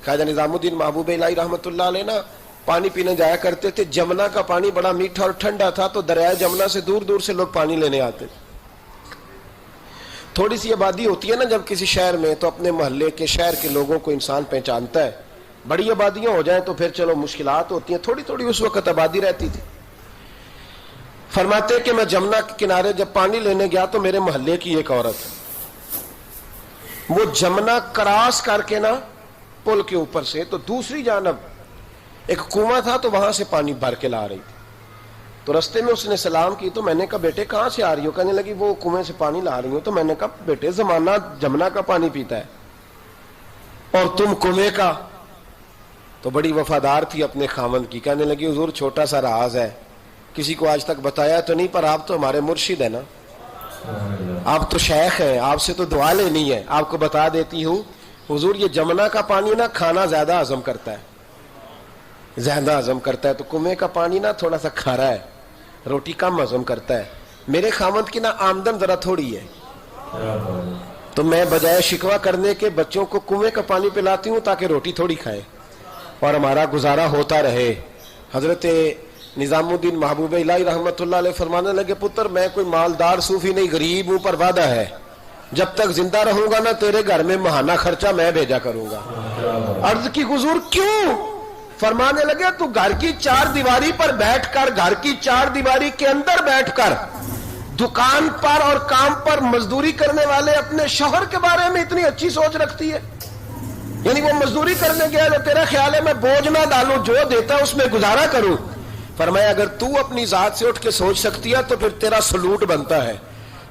خواجہ نظام الدین محبوب الہی رحمۃ اللہ علیہ نا پانی پینے جایا کرتے تھے. جمنا کا پانی بڑا میٹھا اور ٹھنڈا تھا, تو دریائے جمنا سے دور دور سے لوگ پانی لینے آتے. تھوڑی سی آبادی ہوتی ہے نا جب کسی شہر میں, تو اپنے محلے کے شہر کے لوگوں کو انسان پہچانتا ہے. بڑی آبادیاں ہو جائیں تو پھر چلو مشکلات ہوتی ہیں, تھوڑی تھوڑی اس وقت آبادی رہتی تھی. فرماتے کہ میں جمنا کے کنارے جب پانی لینے گیا تو میرے محلے کی ایک عورت, وہ جمنا کراس کر کے نا پل کے اوپر سے تو دوسری جانب ایک کنواں تھا, تو وہاں سے پانی بھر کے لا رہی تھی. تو رستے میں اس نے سلام کی, تو میں نے کہا بیٹے کہاں سے آ رہی ہو؟ کہنے لگی وہ کنویں سے پانی لا رہی ہوں. تو میں نے کہا بیٹے زمانہ جمنا کا پانی پیتا ہے اور تم کنویں کا. تو بڑی وفادار تھی اپنے خاوند کی, کہنے لگی حضور چھوٹا سا راز ہے, کسی کو آج تک بتایا تو نہیں, پر آپ تو ہمارے مرشد ہیں نا, آپ تو شیخ ہیں, آپ سے تو دعا لینی ہے, آپ کو بتا دیتی ہوں. حضور یہ جمنا کا پانی نا کھانا زیادہ ہضم کرتا ہے, زیادہ ہضم کرتا ہے, تو کنویں کا پانی نا تھوڑا سا کھارا ہے, روٹی کم ہضم کرتا ہے. میرے خاوند کی نا آمدن ذرا تھوڑی ہے, تو میں بجائے شکوہ کرنے کے بچوں کو کنویں کا پانی پلاتی ہوں تاکہ روٹی تھوڑی کھائیں اور ہمارا گزارا ہوتا رہے. حضرت نظام الدین محبوب الہی رحمۃ اللہ علیہ فرمانے لگے پتر میں کوئی مالدار صوفی نہیں, غریب ہوں, پر وعدہ ہے جب تک زندہ رہوں گا نا تیرے گھر میں ماہانہ خرچہ میں بھیجا کروں گا. عرض کی حضور کیوں؟ فرمانے لگے تو گھر کی چار دیواری پر بیٹھ کر, گھر کی چار دیواری کے اندر بیٹھ کر دکان پر اور کام پر مزدوری کرنے والے اپنے شوہر کے بارے میں اتنی اچھی سوچ رکھتی ہے. یعنی وہ مزدوری کرنے گیا تو تیرا خیال ہے میں بوجھ نہ ڈالوں, جو دیتا اس میں گزارا کروں. فرمایا اگر تو اپنی ذات سے اٹھ کے سوچ سکتی ہے تو پھر تیرا سلوٹ بنتا ہے,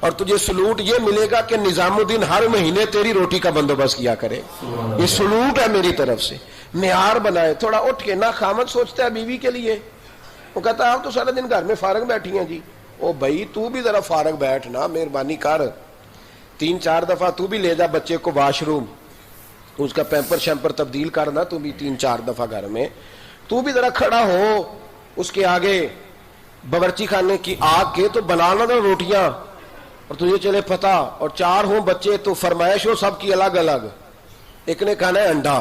اور تجھے سلوٹ یہ ملے گا کہ نظام الدین ہر مہینے تیری روٹی کا بندوبست کیا کرے. یہ سلوٹ ہے میری طرف سے, معیار بنائے. تھوڑا اٹھ کے نہ خامد سوچتا ہے بیوی کے لیے, وہ کہتا ہے آپ تو سارا دن گھر میں فارغ بیٹھی ہیں جی. او بھائی تو بھی ذرا فارغ بیٹھ نا, مہربانی کر, 3-4 دفعہ تو بھی لے جا بچے کو واش روم, اس کا پیمپر شیمپر تبدیل کرنا تو بھی 3-4 دفعہ گھر میں. تو بھی ذرا کھڑا ہو اس کے آگے باورچی خانے کی آگ کے, تو بنانا نا روٹیاں, اور تجھے چلے پتہ, اور 4 ہوں بچے تو فرمائش ہو سب کی الگ الگ. ایک نے کھانا ہے انڈا,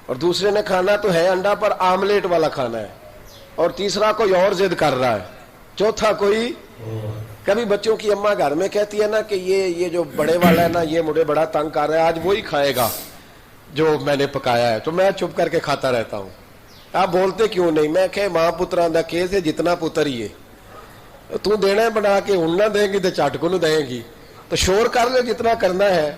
اور دوسرے نے کھانا تو ہے انڈا پر آملیٹ والا کھانا ہے, اور تیسرا کوئی اور ضد کر رہا ہے, چوتھا کوئی. کبھی بچوں کی اماں گھر میں کہتی ہے نا کہ یہ جو بڑے والا ہے نا یہ مجھے بڑا تنگ کر رہا ہے, آج وہی کھائے گا جو میں نے پکایا ہے, تو میں چپ کر کے کھاتا رہتا ہوں. آپ بولتے کیوں نہیں؟ میں کہ ماں پترا دا کیس ہے, جتنا پتر ہی ہے, تو دینا بنا کے ہن نہ دیں گی تو چٹ کو نہ دیں گی, تو شور کر لے جتنا کرنا ہے,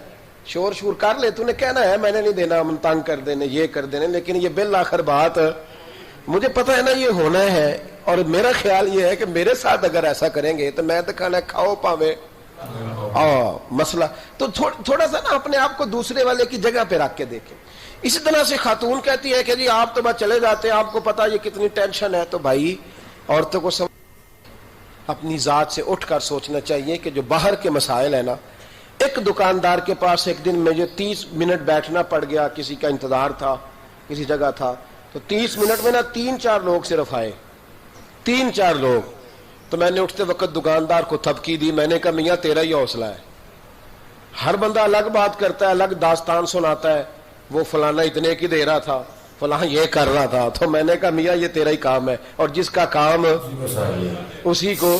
شور کر لے. تو نے کہنا ہے میں نے نہیں دینا, ہم تنگ کر دینے, یہ کر دینے, لیکن یہ بالآخر بات مجھے پتہ ہے نا یہ ہونا ہے, اور میرا خیال یہ ہے کہ میرے ساتھ اگر ایسا کریں گے تو میں تو کھانا کھاؤ پاوے مسئلہ. تو تھوڑا سا نا اپنے آپ کو دوسرے والے کی جگہ پہ رکھ کے دیکھیں. اسی طرح سے خاتون کہتی ہے کہ جی آپ تو بس چلے جاتے ہیں, آپ کو پتا یہ کتنی ٹینشن ہے. تو بھائی عورتوں کو اپنی ذات سے اٹھ کر سوچنا چاہیے کہ جو باہر کے مسائل ہیں نا, ایک دکاندار کے پاس ایک دن مجھے 30 منٹ بیٹھنا پڑ گیا, کسی کا انتظار تھا, کسی جگہ تھا, تو 30 منٹ میں نا 3-4 لوگ صرف آئے, 3-4 لوگ. تو میں نے اٹھتے وقت دکاندار کو تھپکی دی, میں نے کہا میاں تیرا ہی حوصلہ ہے, ہر بندہ الگ بات کرتا ہے, الگ داستان سناتا ہے, وہ فلانا اتنے کی دے رہا تھا, فلاں یہ کر رہا تھا. تو میں نے کہا میاں یہ تیرا ہی کام ہے, اور جس کا کام اسی کو.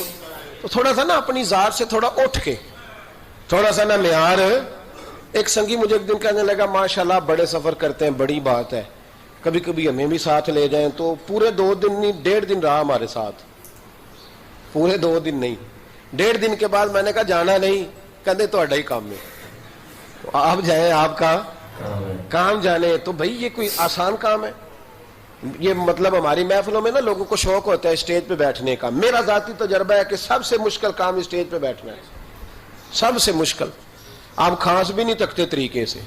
تو تھوڑا سا نا اپنی ذات سے تھوڑا اٹھ کے, تھوڑا سا نا معیار. ایک سنگی مجھے ایک دن کہنے لگا ماشاءاللہ بڑے سفر کرتے ہیں, بڑی بات ہے, کبھی کبھی ہمیں بھی ساتھ لے جائیں. تو پورے 2 دن نہیں 1.5 دن رہا ہمارے ساتھ, پورے 2 دن نہیں 1.5 دن کے بعد میں نے کہا جانا نہیں, کہتے تہاڈا ہی کام ہے, آپ جائیں, آپ کا کام جانے. تو بھائی یہ کوئی آسان کام ہے؟ یہ مطلب ہماری محفلوں میں نا لوگوں کو شوق ہوتا ہے اسٹیج پہ بیٹھنے کا. میرا ذاتی تجربہ ہے کہ سب سے مشکل کام اسٹیج پہ بیٹھنا ہے, سب سے مشکل. آپ کھانس بھی نہیں سکتے طریقے سے,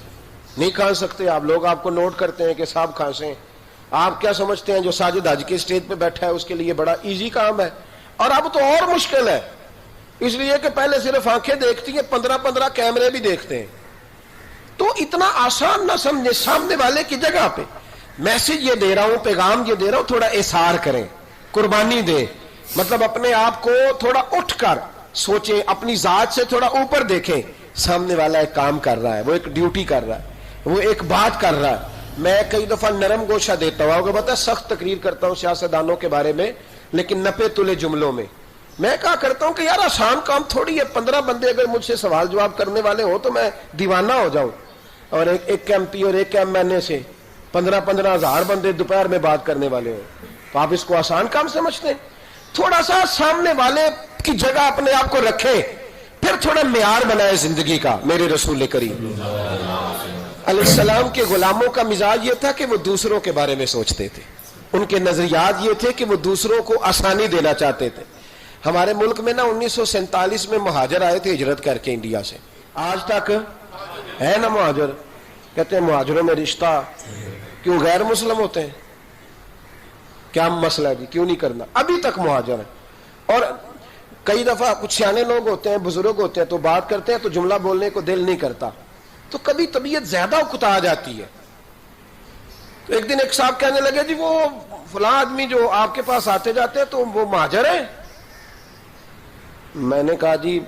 نہیں کھانس سکتے آپ, لوگ آپ کو نوٹ کرتے ہیں کہ صاحب کھانسیں. آپ کیا سمجھتے ہیں جو ساجد حج کے اسٹیج پہ بیٹھا ہے اس کے لیے بڑا ایزی کام ہے؟ اور اب تو اور مشکل ہے, اس لیے کہ پہلے صرف آنکھیں دیکھتی ہیں, 15 کیمرے بھی دیکھتے ہیں. تو اتنا آسان نہ سمجھے, سامنے والے کی جگہ پہ میسج یہ دے رہا ہوں, پیغام یہ دے رہا ہوں, تھوڑا احسار کریں, قربانی دے. مطلب اپنے آپ کو تھوڑا اٹھ کر سوچیں, اپنی ذات سے تھوڑا اوپر دیکھیں. سامنے والا ایک کام کر رہا ہے, وہ ایک ڈیوٹی کر رہا ہے, وہ ایک بات کر رہا ہے, میں کئی دفعہ نرم گوشہ دیتا ہوں، آپ کو پتا سخت تقریر کرتا ہوں سیاستدانوں کے بارے میں، لیکن نپے تلے جملوں میں میں کہا کرتا ہوں کہ یار آسان کام تھوڑی ہے، 15 بندے اگر مجھ سے سوال جواب کرنے والے ہوں تو میں دیوانہ ہو جاؤں، اور ایک ایم پی اور ایک ایم این اے سے 15 ہزار بندے دوپہر میں بات کرنے والے ہوں، تو آپ اس کو آسان کام سمجھتے ہیں؟ تھوڑا سا سامنے والے کی جگہ اپنے آپ کو رکھے، پھر تھوڑا معیار بنائے زندگی کا۔ میرے رسول کریم علیہ السلام کے غلاموں کا مزاج یہ تھا کہ وہ دوسروں کے بارے میں سوچتے تھے، ان کے نظریات یہ تھے کہ وہ دوسروں کو آسانی دینا چاہتے تھے۔ ہمارے ملک میں نا 1947 میں مہاجر آئے تھے ہجرت کر کے انڈیا سے، آج تک ہے نا مہاجر؟ کہتے ہیں مہاجروں میں رشتہ کیوں غیر مسلم ہوتے ہیں؟ کیا مسئلہ ہے جی، کیوں نہیں کرنا؟ ابھی تک مہاجر ہیں۔ اور کئی دفعہ کچھ سیانے لوگ ہوتے ہیں، بزرگ ہوتے ہیں، تو بات کرتے ہیں تو جملہ بولنے کو دل نہیں کرتا، تو کبھی طبیعت زیادہ اکتا جاتی ہے۔ تو ایک دن ایک صاحب کہنے لگے جی وہ فلاں آدمی جو آپ کے پاس آتے جاتے ہیں تو وہ مہاجر ہے؟ میں نے کہا جی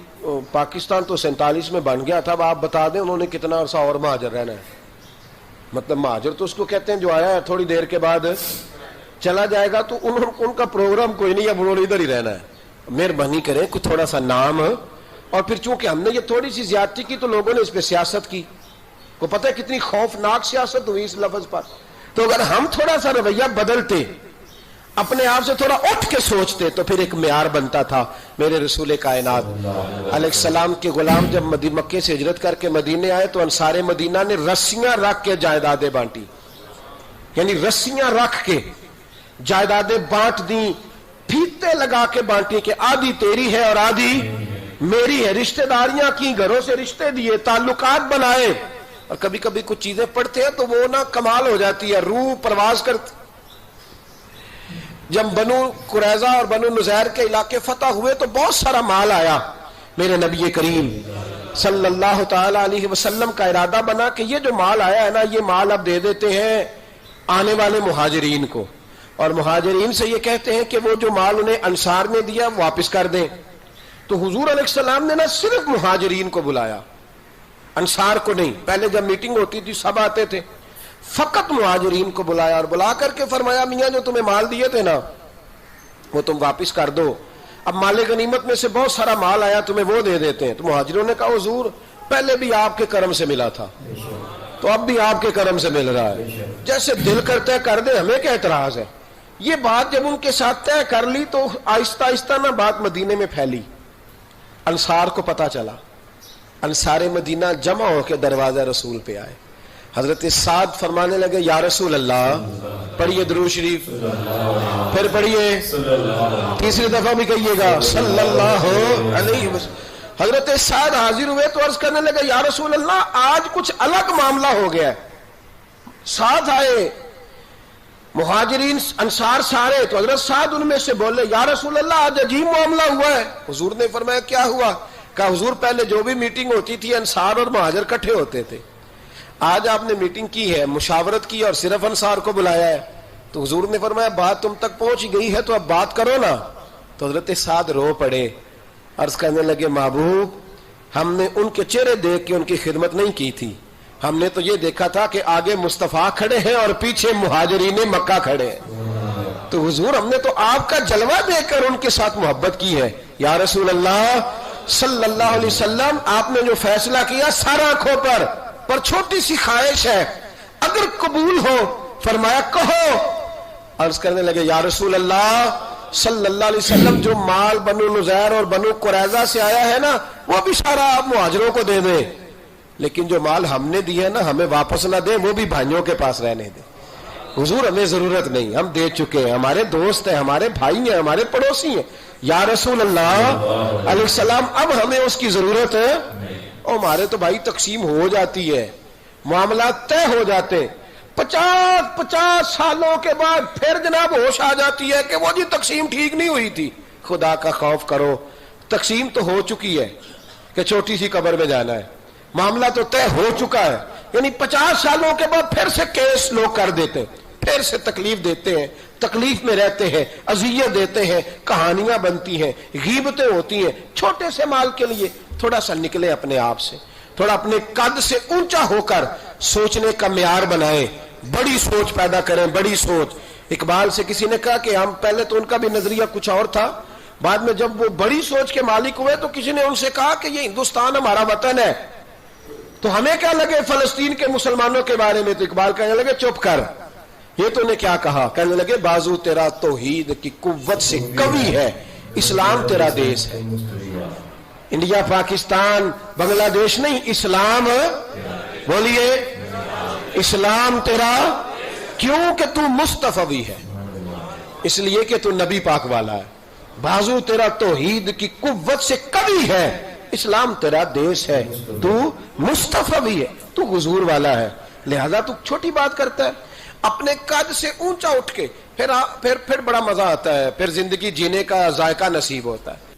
پاکستان تو 47 میں بن گیا تھا، اب آپ بتا دیں انہوں نے کتنا عرصہ اور مہاجر رہنا ہے؟ مطلب مہاجر تو اس کو کہتے ہیں جو آیا ہے تھوڑی دیر کے بعد چلا جائے گا، تو ان کا پروگرام کوئی نہیں، اب انہوں نے ادھر ہی رہنا ہے۔ مہربانی کریں کوئی تھوڑا سا نام، اور پھر چونکہ ہم نے یہ تھوڑی سی زیادتی کی تو لوگوں نے اس پہ سیاست کی، کو پتہ ہے کتنی خوفناک سیاست ہوئی اس لفظ پر۔ تو اگر ہم تھوڑا سا رویہ بدلتے، اپنے آپ سے تھوڑا اٹھ کے سوچتے، تو پھر ایک معیار بنتا تھا۔ میرے رسول کائنات علیہ السلام کے غلام جب مکے سے ہجرت کر کے مدینے آئے تو انصار مدینہ نے رسیاں رکھ کے جائیدادیں بانٹی، یعنی رسیاں رکھ کے جائیدادیں بانٹ دیں، پھیتے لگا کے بانٹی کہ آدھی تیری ہے اور آدھی میری ہے، رشتہ داریاں کی، گھروں سے رشتے دیے، تعلقات بنائے۔ اور کبھی کبھی کچھ چیزیں پڑھتے ہیں تو وہ نا کمال ہو جاتی ہے، روح پرواز کرتی۔ جب بنو قریظہ اور بنو نذیر کے علاقے فتح ہوئے تو بہت سارا مال آیا، میرے نبی کریم صلی اللہ تعالی علیہ وسلم کا ارادہ بنا کہ یہ جو مال آیا ہے نا، یہ مال اب دے دیتے ہیں آنے والے مہاجرین کو، اور مہاجرین سے یہ کہتے ہیں کہ وہ جو مال انہیں انصار نے دیا واپس کر دیں۔ تو حضور علیہ السلام نے نا صرف مہاجرین کو بلایا، انصار کو نہیں۔ پہلے جب میٹنگ ہوتی تھی سب آتے تھے، فقط مہاجرین کو بلایا اور بلا کر کے فرمایا میاں جو تمہیں مال دیے تھے نا وہ تم واپس کر دو، اب مال غنیمت میں سے بہت سارا مال آیا تمہیں وہ دے دیتے ہیں۔ تو مہاجروں نے کہا حضور پہلے بھی آپ کے کرم سے ملا تھا تو اب بھی آپ کے کرم سے مل رہا ہے، جیسے دل کرتا ہے کر دے، ہمیں کیا اعتراض ہے؟ یہ بات جب ان کے ساتھ طے کر لی تو آہستہ آہستہ نا بات مدینے میں پھیلی، انصار کو پتا چلا، انصار مدینہ جمع ہو کے دروازہ رسول پہ آئے۔ حضرت سعد فرمانے لگے یا رسول اللہ، پڑھیے درود شریف، پھر پڑھیے، تیسری دفعہ بھی کہیے گا صلی اللہ علیہ وسلم۔ حضرت سعد حاضر ہوئے تو عرض کرنے لگے یا رسول اللہ آج کچھ الگ معاملہ ہو گیا ہے۔ سعد آئے، مہاجرین انصار سارے، تو حضرت سعد ان میں سے بولے یا رسول اللہ آج عجیب معاملہ ہوا ہے۔ حضور نے فرمایا کیا ہوا؟ کہا حضور پہلے جو بھی میٹنگ ہوتی تھی انصار اور مہاجر کٹھے ہوتے تھے، آج آپ نے میٹنگ کی ہے، مشاورت کی اور صرف انصار کو بلایا ہے۔ تو حضور نے فرمایا بات تم تک پہنچ گئی ہے تو اب بات کرو نا۔ تو حضرت سعد رو پڑے، عرض کرنے لگے محبوب ہم نے ان کے چہرے دیکھ کے ان کی خدمت نہیں کی تھی، ہم نے تو یہ دیکھا تھا کہ آگے مصطفیٰ کھڑے ہیں اور پیچھے مہاجرین مکہ کھڑے ہیں، تو حضور ہم نے تو آپ کا جلوہ دیکھ کر ان کے ساتھ محبت کی ہے۔ یا رسول اللہ صلی اللہ علیہ وسلم آپ نے جو فیصلہ کیا سارا آنکھوں پر چھوٹی سی خواہش ہے، اگر قبول ہو فرمایا کہو۔ عرض کرنے لگے یا رسول اللہ صلی اللہ علیہ وسلم جو مال بنو نذیر اور بنو قریظہ سے آیا ہے نا وہ بھی سارا آپ مہاجروں کو دے دیں، لیکن جو مال ہم نے دیا ہے نا ہمیں واپس نہ دیں، وہ بھی بھائیوں کے پاس رہنے دیں۔ حضور ہمیں ضرورت نہیں، ہم دے چکے ہیں، ہمارے دوست ہیں، ہمارے بھائی ہیں، ہمارے پڑوسی ہیں۔ یا رسول اللہ علیہ السلام اب ہمیں اس کی ضرورت ہے، اور ہمارے تو بھائی تقسیم ہو جاتی ہے، معاملات طے ہو جاتے، 50 سالوں کے بعد پھر جناب ہوش آ جاتی ہے کہ وہ جی تقسیم ٹھیک نہیں ہوئی تھی۔ خدا کا خوف کرو، تقسیم تو ہو چکی ہے کہ چھوٹی سی قبر میں جانا ہے، معاملہ تو طے ہو چکا ہے، یعنی 50 سالوں کے بعد پھر سے کیس لوگ کر دیتے ہیں، پھر سے تکلیف دیتے ہیں، تکلیف میں رہتے ہیں، اذیت دیتے ہیں، کہانیاں بنتی ہیں، غیبتیں ہوتی ہیں۔ چھوٹے سے مال کے لیے تھوڑا سا نکلے اپنے آپ سے، تھوڑا اپنے قد سے اونچا ہو کر سوچنے کا معیار بنائیں۔ بڑی سوچ پیدا کریں, بڑی سوچ. اقبال سے کسی نے کہا کہ ہم, پہلے تو ان کا بھی نظریہ کچھ اور تھا, بعد میں جب وہ بڑی سوچ کے مالک ہوئے تو کسی نے ان سے کہا کہ یہ ہندوستان ہمارا وطن ہے, تو ہمیں کیا لگے فلسطین کے مسلمانوں کے بارے میں. تو اقبال کہنے لگے چپ کر, یہ تو نے کیا کہا. کہنے لگے بازو تیرا توحید کی قوت سے قوی ہے, اسلام تیرا دیش ہے. انڈیا پاکستان بنگلہ دیش نہیں, اسلام, بولیے اسلام تیرا. کیوں کہ تو مصطفی ہے, اس لیے کہ تو نبی پاک والا ہے. بازو تیرا توحید کی قوت سے قوی ہے, اسلام تیرا دیش ہے, تو مصطفی ہے, تو حضور والا ہے. لہذا تو چھوٹی بات کرتا ہے. اپنے قد سے اونچا اٹھ کے پھر بڑا مزہ آتا ہے, پھر زندگی جینے کا ذائقہ نصیب ہوتا ہے.